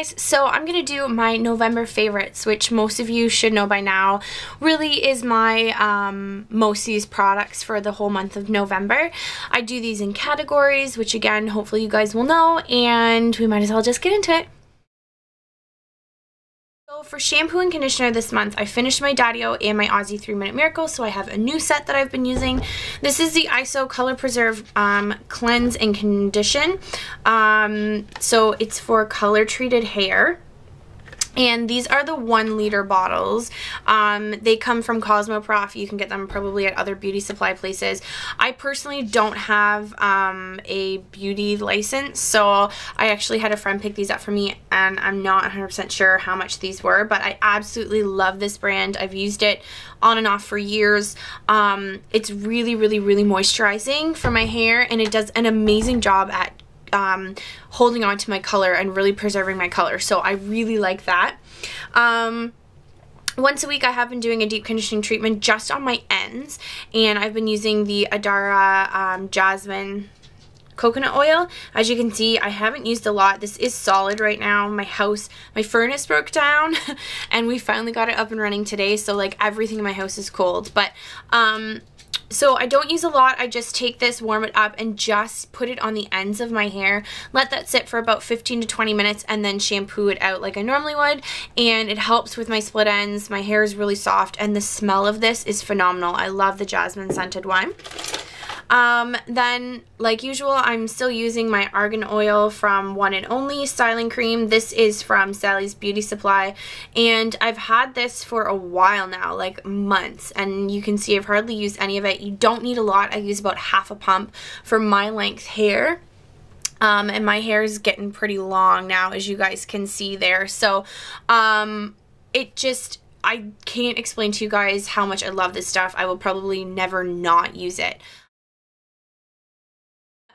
guys, so I'm going to do my November favorites, which most of you should know by now, really is my most used products for the whole month of November. I do these in categories, which again, hopefully you guys will know, and we might as well just get into it. So for shampoo and conditioner this month, I finished my Daddio and my Aussie 3-Minute Miracle, so I have a new set that I've been using. This is the ISO Color Preserve Cleanse and Condition. So it's for color treated hair. And these are the 1 liter bottles. They come from Cosmoprof. You can get them probably at other beauty supply places. I personally don't have a beauty license, so I actually had a friend pick these up for me, and I'm not 100% sure how much these were, but I absolutely love this brand. I've used it on and off for years. It's really, really, really moisturizing for my hair, and it does an amazing job at holding on to my color and really preserving my color, so I really like that. Once a week I have been doing a deep conditioning treatment just on my ends, and I've been using the Adara Jasmine coconut oil. As you can see, I haven't used a lot. This is solid right now. My furnace broke down and we finally got it up and running today, so like everything in my house is cold, but so I don't use a lot. I just take this, warm it up, and just put it on the ends of my hair. Let that sit for about 15 to 20 minutes and then shampoo it out like I normally would. And it helps with my split ends. My hair is really soft, and the smell of this is phenomenal. I love the jasmine scented one. Then, like usual, I'm still using my argan oil from One and Only styling cream. This is from Sally's Beauty Supply, and I've had this for a while now, like months, and you can see I've hardly used any of it. You don't need a lot. I use about half a pump for my length hair. And my hair is getting pretty long now, as you guys can see there. So, I can't explain to you guys how much I love this stuff. I will probably never not use it.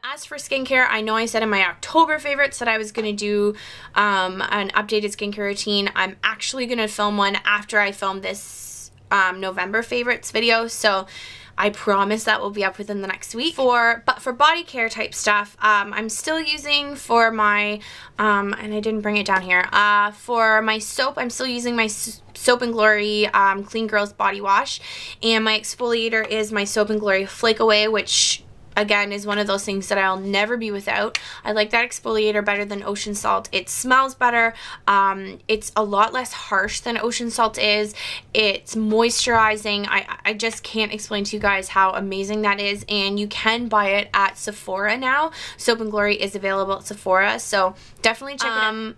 As for skincare, I know I said in my October favorites that I was going to do an updated skincare routine. I'm actually going to film one after I film this November favorites video, so I promise that will be up within the next week. But for body care type stuff, I'm still using for my, and I didn't bring it down here, for my soap, I'm still using my Soap & Glory Clean Girls Body Wash, and my exfoliator is my Soap & Glory Flake Away, which again is one of those things that I'll never be without. I like that exfoliator better than Ocean Salt. It smells better. It's a lot less harsh than Ocean Salt is. It's moisturizing. I just can't explain to you guys how amazing that is, and you can buy it at Sephora now. Soap & Glory is available at Sephora, so definitely check it out.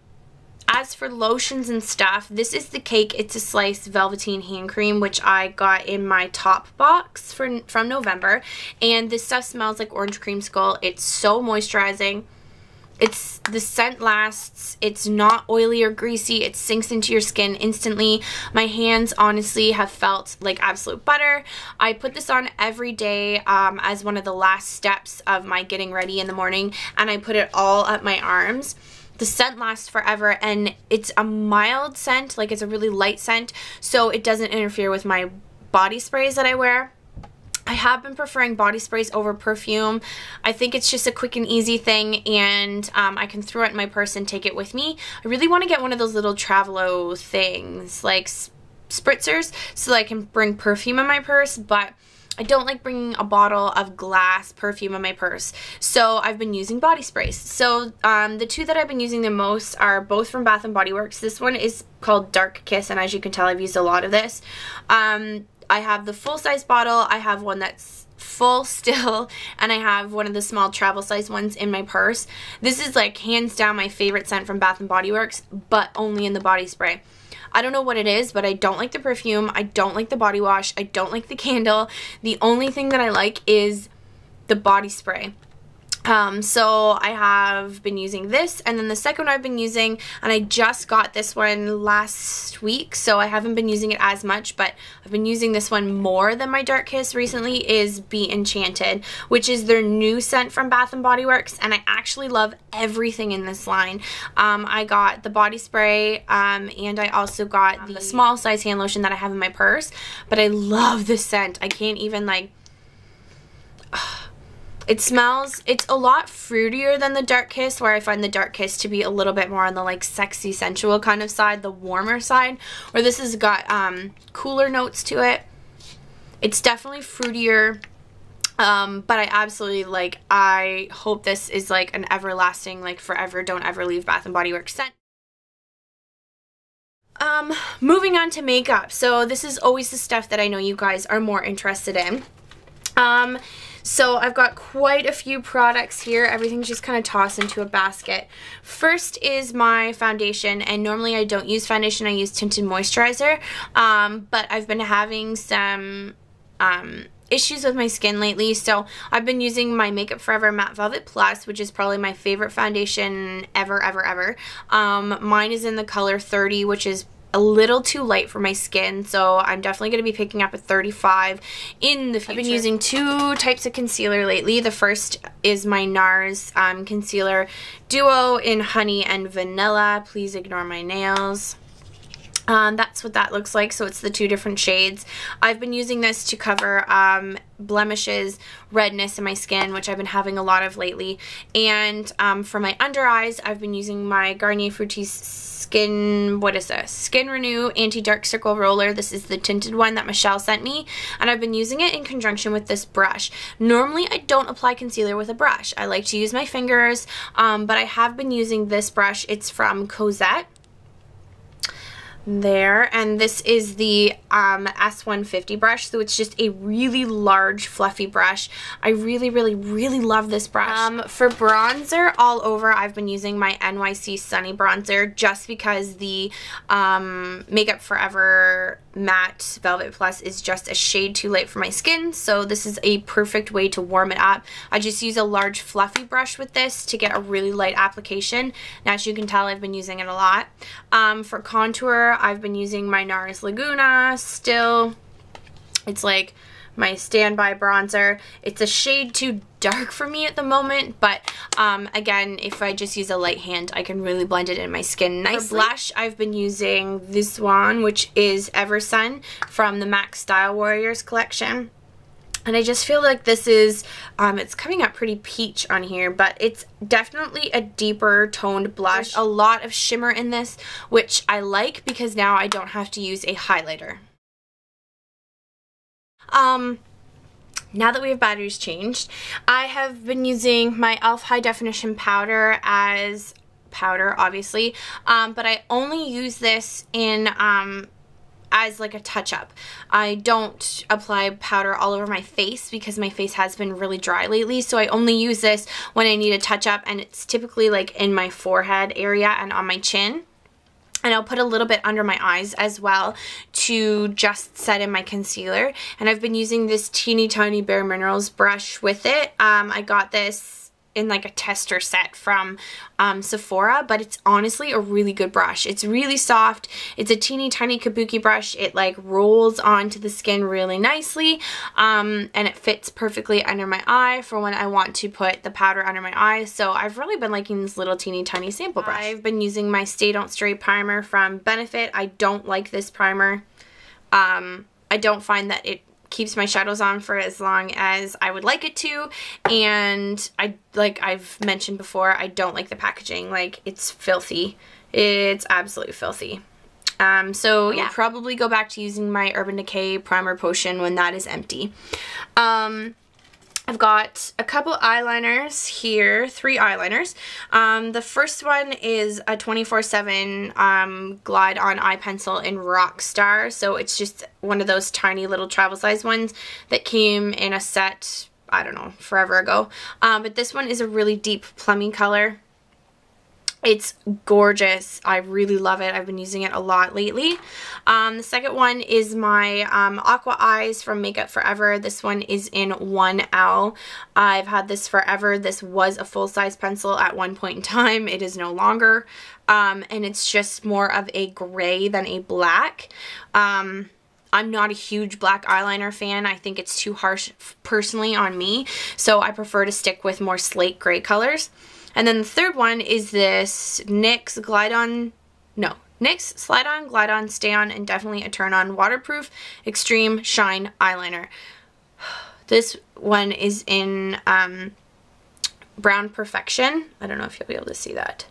As for lotions and stuff, this is the Cake It's a Slice Velveteen Hand Cream, which I got in my top box from November. And this stuff smells like orange creamsicle. It's so moisturizing. The scent lasts. It's not oily or greasy. It sinks into your skin instantly. My hands honestly have felt like absolute butter. I put this on every day as one of the last steps of my getting ready in the morning, and I put it all up my arms. The scent lasts forever, and it's a mild scent, like it's a really light scent, so it doesn't interfere with my body sprays that I wear. I have been preferring body sprays over perfume. I think it's just a quick and easy thing, and I can throw it in my purse and take it with me. I really want to get one of those little Travelo things, like spritzers, so that I can bring perfume in my purse, but I don't like bringing a bottle of glass perfume in my purse, so I've been using body sprays. So the two that I've been using the most are both from Bath & Body Works. This one is called Dark Kiss, and as you can tell, I've used a lot of this. I have the full-size bottle, I have one that's full still, and I have one of the small travel size ones in my purse. This is like hands down my favorite scent from Bath & Body Works, but only in the body spray. I don't know what it is, but I don't like the perfume, I don't like the body wash, I don't like the candle. The only thing that I like is the body spray. So I have been using this, and then the second one I've been using, and I just got this one last week, so I haven't been using it as much, but I've been using this one more than my Dark Kiss recently, is Be Enchanted, which is their new scent from Bath & Body Works, and I actually love everything in this line. I got the body spray, and I also got the small size hand lotion that I have in my purse, but I love this scent. I can't even, like, It smells, it's a lot fruitier than the Dark Kiss, where I find the Dark Kiss to be a little bit more on the like sexy, sensual kind of side, the warmer side, where this has got cooler notes to it. It's definitely fruitier, but I absolutely like, I hope this is like an everlasting, like forever, don't ever leave Bath & Body Works scent. Moving on to makeup. So this is always the stuff that I know you guys are more interested in. So I've got quite a few products here. Everything's just kind of tossed into a basket. First is my foundation, and normally I don't use foundation, I use tinted moisturizer, but I've been having some issues with my skin lately, so I've been using my Makeup Forever Matte Velvet Plus, which is probably my favorite foundation ever. Mine is in the color 30, which is a little too light for my skin, so I'm definitely going to be picking up a 35 in the future. I've been using two types of concealer lately. The first is my NARS Concealer Duo in Honey and Vanilla. Please ignore my nails. That's what that looks like, so it's the two different shades. I've been using this to cover blemishes, redness in my skin, which I've been having a lot of lately. And for my under eyes, I've been using my Garnier Fructis Skin Renew Anti-Dark Circle Roller. This is the tinted one that Michelle sent me, and I've been using it in conjunction with this brush. Normally, I don't apply concealer with a brush. I like to use my fingers, but I have been using this brush. It's from Cosette. There, and this is the S150 brush, so it's just a really large fluffy brush. I really love this brush. For bronzer all over, I've been using my NYC Sunny Bronzer, just because the Makeup Forever Matte Velvet Plus is just a shade too light for my skin, so this is a perfect way to warm it up. I just use a large fluffy brush with this to get a really light application, and as you can tell, I've been using it a lot. For contour, I've been using my NARS Laguna still. It's like my standby bronzer. It's a shade too dark for me at the moment, but again, if I just use a light hand, I can really blend it in my skin nicely. For blush, I've been using this one, which is Eversun from the MAC Style Warriors collection. And I just feel like this is, it's coming up pretty peach on here, but it's definitely a deeper toned blush. There's a lot of shimmer in this, which I like because now I don't have to use a highlighter. Now that we have batteries changed, I have been using my e.l.f. High Definition Powder as powder, obviously, but I only use this in as like a touch-up. I don't apply powder all over my face because my face has been really dry lately, so I only use this when I need a touch-up, and it's typically like in my forehead area and on my chin. And I'll put a little bit under my eyes as well to just set in my concealer. And I've been using this teeny tiny Bare Minerals brush with it. I got this in like a tester set from Sephora, but it's honestly a really good brush. It's really soft. It's a teeny tiny kabuki brush. It like rolls onto the skin really nicely, and it fits perfectly under my eye for when I want to put the powder under my eyes. So I've really been liking this little teeny tiny sample brush. I've been using my Stay Don't Stray primer from Benefit. I don't like this primer. I don't find that it keeps my shadows on for as long as I would like it to, and like I've mentioned before, I don't like the packaging. Like, it's filthy. It's absolutely filthy. So yeah, probably go back to using my Urban Decay Primer Potion when that is empty. I've got a couple eyeliners here, 3 eyeliners. The first one is a 24/7 Glide On Eye Pencil in Rockstar. So it's just one of those tiny little travel size ones that came in a set, I don't know, forever ago. But this one is a really deep plummy color. It's gorgeous. I really love it. I've been using it a lot lately. The second one is my Aqua Eyes from Makeup Forever. This one is in 1L. I've had this forever. This was a full-size pencil at one point in time. It is no longer. And it's just more of a gray than a black. I'm not a huge black eyeliner fan. I think it's too harsh personally on me. So I prefer to stick with more slate gray colors. And then the third one is this NYX NYX Slide On, Glide On, Stay On, and Definitely a Turn On Waterproof Extreme Shine Eyeliner. This one is in Brown Perfection. I don't know if you'll be able to see that.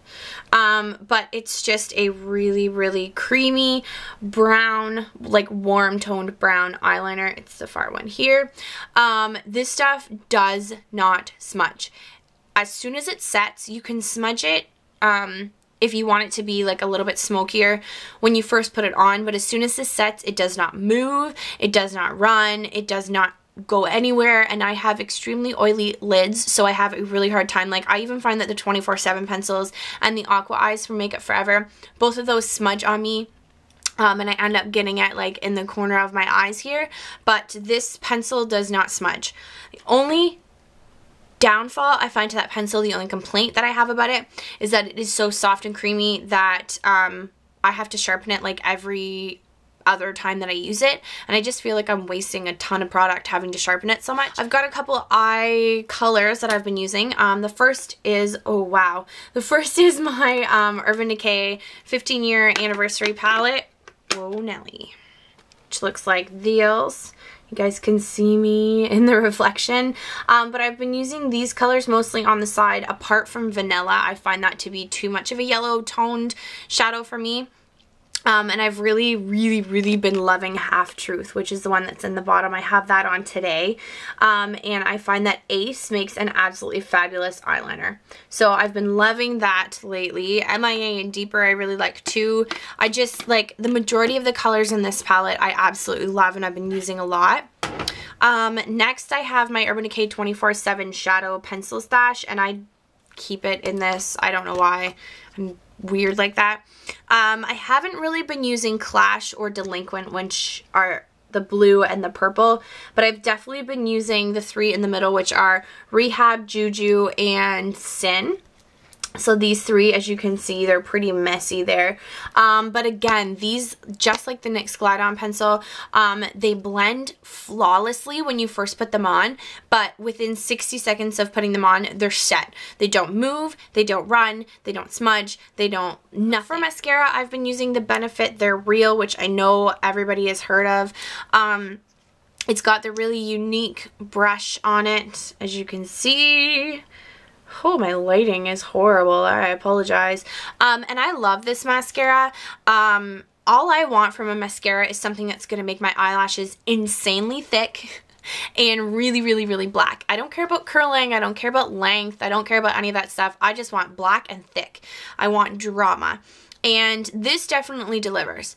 But it's just a really, really creamy brown, like warm toned brown eyeliner. It's the far one here. This stuff does not smudge. As soon as it sets, you can smudge it if you want it to be like a little bit smokier when you first put it on, but as soon as this sets, it does not move, it does not run, it does not go anywhere, and I have extremely oily lids, so I have a really hard time. Like, I even find that the 24/7 pencils and the Aqua Eyes from Makeup Forever, both of those smudge on me, and I end up getting it like in the corner of my eyes here, but this pencil does not smudge. The only downfall I find to that pencil, the only complaint that I have about it, is that it is so soft and creamy that I have to sharpen it like every other time that I use it, and I just feel like I'm wasting a ton of product having to sharpen it so much. I've got a couple eye colors that I've been using. The first is, oh wow, the first is my Urban Decay 15-year anniversary palette. Whoa Nelly. Which looks like these. You guys can see me in the reflection, but I've been using these colors mostly on the side. Apart from Vanilla, I find that to be too much of a yellow toned shadow for me. And I've really, really, really been loving Half Truth, which is the one that's in the bottom. I have that on today. And I find that Ace makes an absolutely fabulous eyeliner. So I've been loving that lately. MIA and Deeper I really like too. I just like the majority of the colors in this palette I absolutely love and I've been using a lot. Next I have my Urban Decay 24/7 Shadow Pencil Stash, and I keep it in this. I don't know why. I'm weird like that. I haven't really been using Clash or Delinquent, which are the blue and the purple, but I've definitely been using the three in the middle, which are Rehab, Juju, and Sin. So these three, as you can see, they're pretty messy there. But again, these, just like the NYX Glide On pencil, they blend flawlessly when you first put them on, but within 60 seconds of putting them on, they're set. They don't move, they don't run, they don't smudge, they don't nothing. For mascara, I've been using the Benefit They're Real, which I know everybody has heard of. It's got the really unique brush on it, as you can see. Oh, my lighting is horrible. I apologize. And I love this mascara. All I want from a mascara is something that's going to make my eyelashes insanely thick and really, really, really black. I don't care about curling. I don't care about length. I don't care about any of that stuff. I just want black and thick. I want drama. And this definitely delivers.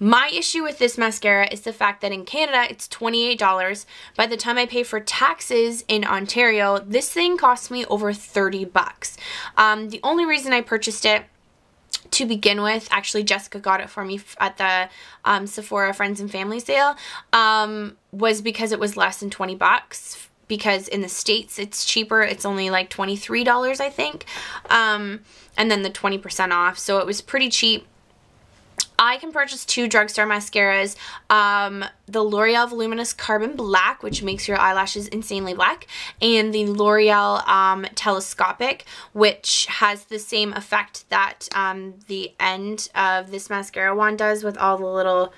My issue with this mascara is the fact that in Canada it's $28. By the time I pay for taxes in Ontario, this thing cost me over 30 bucks. The only reason I purchased it to begin with, actually Jessica got it for me at the Sephora Friends and Family sale, was because it was less than 20 bucks. Because in the States it's cheaper. It's only like $23, I think. And then the 20% off. So it was pretty cheap. I can purchase two drugstore mascaras, the L'Oreal Voluminous Carbon Black, which makes your eyelashes insanely black, and the L'Oreal Telescopic, which has the same effect that the end of this mascara wand does with all the little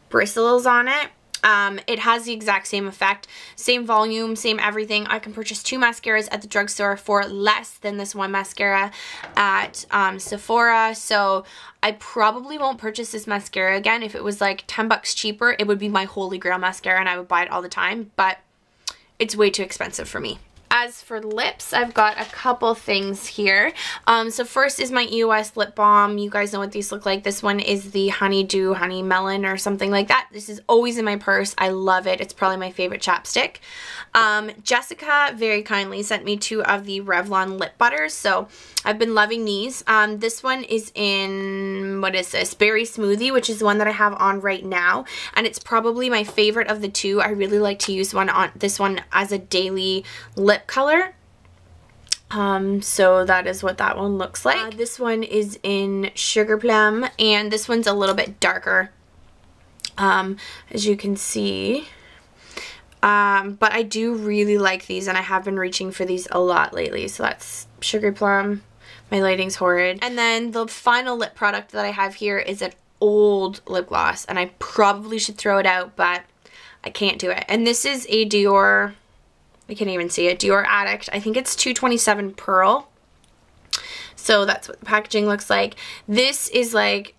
bristles on it. It has the exact same effect, same volume, same everything. I can purchase two mascaras at the drugstore for less than this one mascara at Sephora, so I probably won't purchase this mascara again. If it was like 10 bucks cheaper, it would be my holy grail mascara and I would buy it all the time, but it's way too expensive for me. As for lips, I've got a couple things here. So first is my EOS lip balm. You guys know what these look like. This one is the Honeydew Honey Melon or something like that. This is always in my purse. I love it. It's probably my favorite chapstick. Jessica very kindly sent me two of the Revlon lip butters, so I've been loving these. This one is in, what is this, Berry Smoothie, which is the one that I have on right now, and it's probably my favorite of the two. I really like to use this one as a daily lip color. So that is what that one looks like. This one is in Sugar Plum, and this one's a little bit darker, as you can see. But I do really like these, and I have been reaching for these a lot lately. So that's Sugar Plum. My lighting's horrid. And then the final lip product that I have here is an old lip gloss, and I probably should throw it out, but I can't do it. And this is a Dior, I can't even see it, Dior Addict. I think it's 227 Pearl. So that's what the packaging looks like. This is like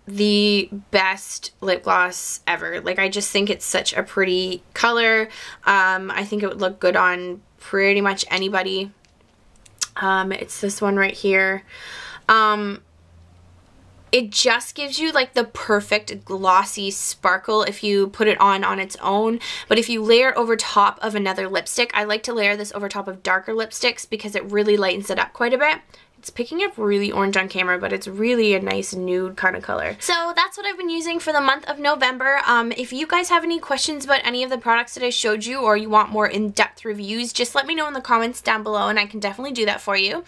the best lip gloss ever. Like, I just think it's such a pretty color. I think it would look good on pretty much anybody. It's this one right here. It just gives you like the perfect glossy sparkle if you put it on its own. But if you layer it over top of another lipstick, I like to layer this over top of darker lipsticks because it really lightens it up quite a bit. It's picking up really orange on camera, but it's really a nice nude kind of color. So that's what I've been using for the month of November. If you guys have any questions about any of the products that I showed you, or you want more in-depth reviews, just let me know in the comments down below and I can definitely do that for you.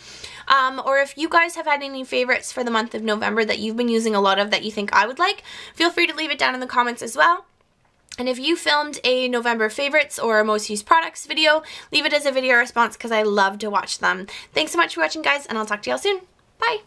Or if you guys have had any favorites for the month of November that you've been using a lot of that you think I would like, feel free to leave it down in the comments as well. And if you filmed a November favorites or most used products video, leave it as a video response because I love to watch them. Thanks so much for watching, guys, and I'll talk to y'all soon. Bye!